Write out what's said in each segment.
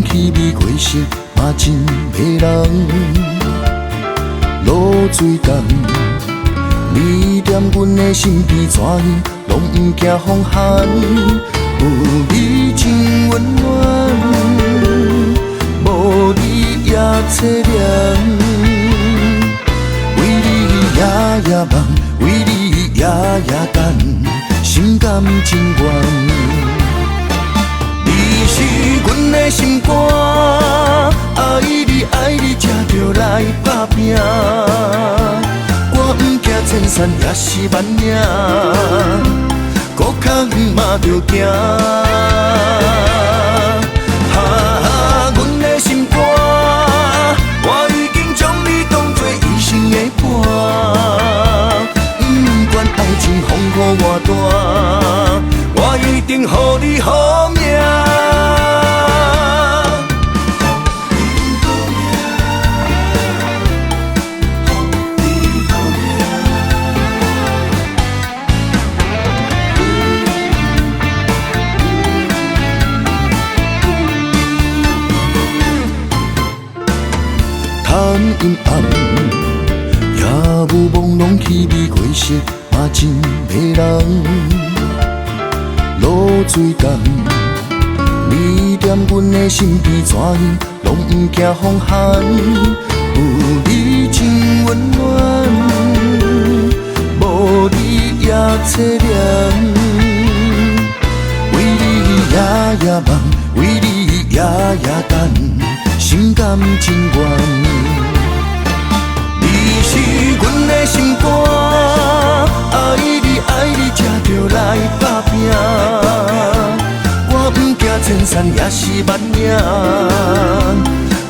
气味过色，嘛真迷人。露水重，你踮阮的身边怎样，拢不惊风寒。有你真温暖，无你也凄凉。为你夜夜梦，为你夜夜等，心甘情愿。你是阮的心肝，爱你爱你，才着来打拼。我不惊千山也是万岭，孤空嘛着行。阮的心肝，我已经将你当作一生的伴。不管爱情风雨偌大，我一定予你好命。贪阴暗，夜雾朦胧，气味过色，嘛真迷人。露水重，你踮阮的身边怎样，拢不惊风寒。有你真温暖，无你也凄凉。为你夜夜梦，为你夜夜等，心甘情愿。你是阮的心肝，爱你爱你，才着来打拼。我不惊千山也是万岭，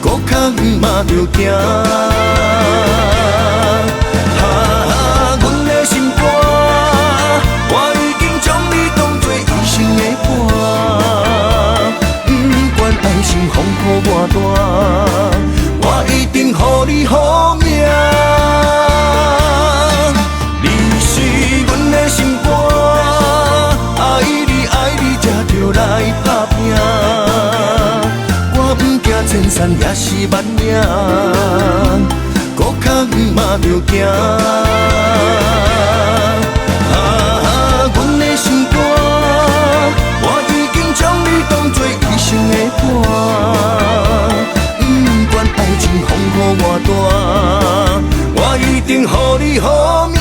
孤空嘛着行。阮的心肝，我已经将你当作一生的伴。不管爱情风雨偌大，我一定予你好命。你是阮的心肝，爱你爱你，才着来打拼。我不惊千山也是万岭，孤空嘛着行。阮的心肝，我已经将你当作一生的伴。不管爱情风雨偌大，我一定予你好命。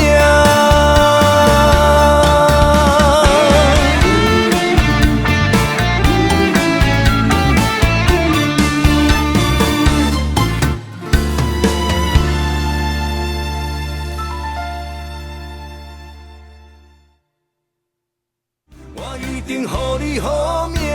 我一定予你好命。